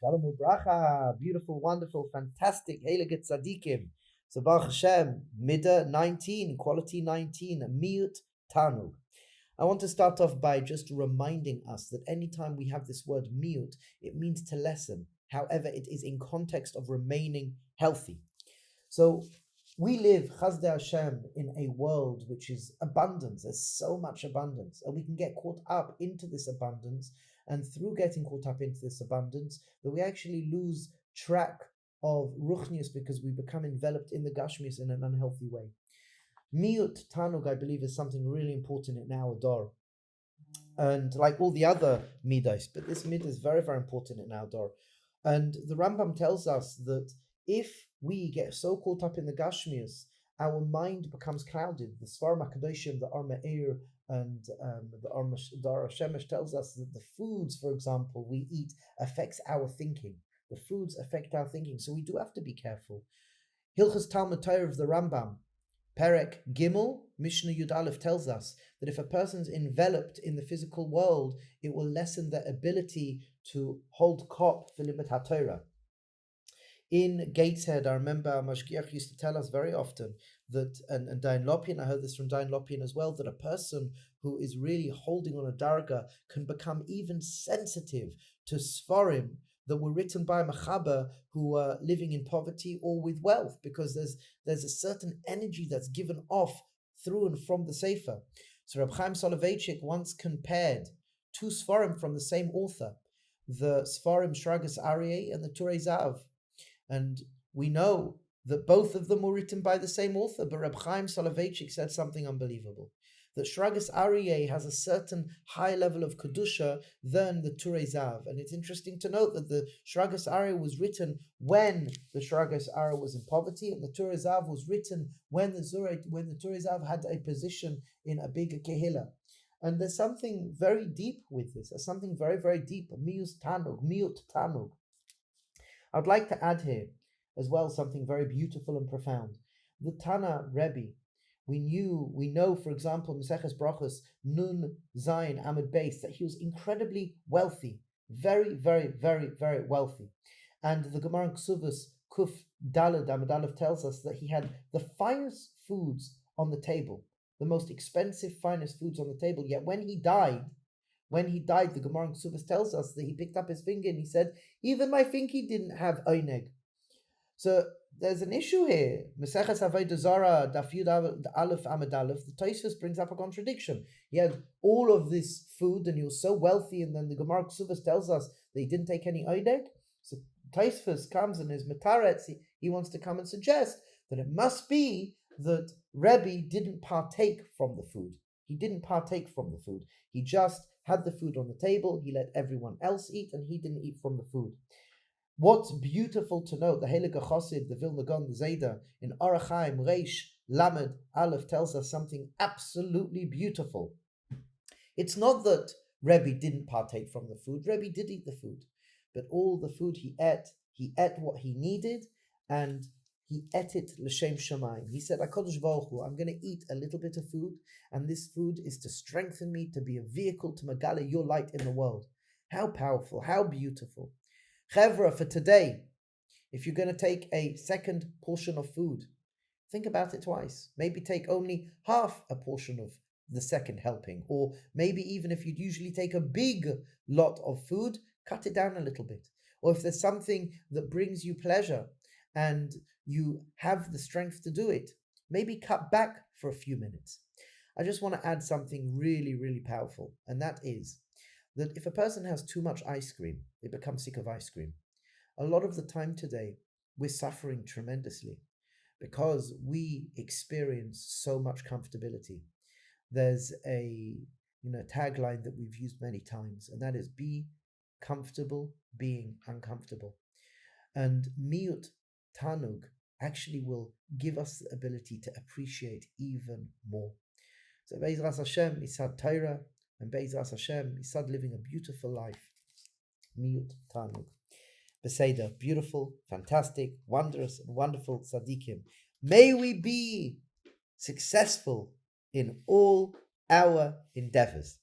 Shalom ubracha, beautiful, wonderful, fantastic, heilige tzaddikim. So Baruch Hashem, Midah 19, quality 19, Miut Tanug. I want to start off by just reminding us that anytime we have this word miut, it means to lessen. However, it is in context of remaining healthy. So we live, Chasdei Hashem, in a world which is abundance. There's so much abundance, and we can get caught up into this abundance. And through getting caught up into this abundance, that we actually lose track of ruchnius because we become enveloped in the gashmius in an unhealthy way. Miut Tanug, I believe, is something really important in our dor. And like all the other midas, but this mid is very, very important in our dor. And the Rambam tells us that if we get so caught up in the gashmius, our mind becomes clouded. The Svarim HaKadoshim, the Arma Eir, and the Arba Shemesh tells us that the foods, for example, we eat affects our thinking. The foods affect our thinking, so we do have to be careful. Hilchos Talmud Torah of the Rambam, Perek Gimel, Mishnah Yud Aleph tells us that if a person's enveloped in the physical world, it will lessen their ability to hold kop for limit HaTorah. In Gateshead, I remember Mashgiach used to tell us very often that, and Dayan Lopin, I heard this from Dayan Lopin as well, that a person who is really holding on a darga can become even sensitive to Sfarim that were written by Machaber who are living in poverty or with wealth, because there's a certain energy that's given off through and from the Sefer. So Reb Chaim Soloveitchik once compared two Sfarim from the same author, the Sfarim Shragas Aryeh and the Turei Zav. And we know that both of them were written by the same author, but Reb Chaim Soloveitchik said something unbelievable. That Shragas Aryeh has a certain high level of Kedusha than the Turei Zav. And it's interesting to note that the Shragas Aryeh was written when the Shragas Aryeh was in poverty, and the Turei Zav was written when the Turei Zav had a position in a big kehillah. And there's something very deep with this. There's something very, very deep. Miut Tanug. I'd like to add here as well something very beautiful and profound. The Tana Rebbe, we know, for example, Maseches Brachos, Nun Zayin Amud Beis, that he was incredibly wealthy, very, very, very, very wealthy. And the Gemara in Ksuvos Kuf Daled Amud Aleph tells us that he had the finest foods on the table, the most expensive, finest foods on the table. Yet when he died, the Gemara in Ksuvos tells us that he picked up his finger and he said, even my finky didn't have oineg. So there's an issue here. Maseches Avodah Zarah, Daf Yud Aleph Amud Aleph, the Tosfos brings up a contradiction. He had all of this food and he was so wealthy, and then the Gemara Ksuvos tells us that he didn't take any oineg. So Tosfos comes and his metaretz, he wants to come and suggest that it must be that Rebbe didn't partake from the food. He didn't partake from the food. He just had the food on the table, he let everyone else eat, and he didn't eat from the food. What's beautiful to note, the Heilige Chosid, the Vilna Gaon, the Zayda, in Orach Chaim, Reish, Lamed, Aleph tells us something absolutely beautiful. It's not that Rebbe didn't partake from the food, Rebbe did eat the food, but all the food he ate what he needed, and he ate it l'shem shamayim. He said, HaKadosh Baruch Hu, I'm going to eat a little bit of food, and this food is to strengthen me, to be a vehicle to Megala, your light in the world. How powerful, how beautiful. Chevra, for today, if you're going to take a second portion of food, think about it twice. Maybe take only half a portion of the second helping, or maybe even if you'd usually take a big lot of food, cut it down a little bit. Or if there's something that brings you pleasure and you have the strength to do it, maybe cut back for a few minutes. I just want to add something really, really powerful, and that is that if a person has too much ice cream, they become sick of ice cream. A lot of the time today, we're suffering tremendously because we experience so much comfortability. There's a tagline that we've used many times, and that is be comfortable being uncomfortable. And Miut Tanug actually will give us the ability to appreciate even more. So Be'ezras Hashem, Isad Torah, and Be'ezras Hashem, Isad living a beautiful life. Miut Tanug. Beseda, beautiful, fantastic, wondrous, and wonderful tzaddikim. May we be successful in all our endeavors.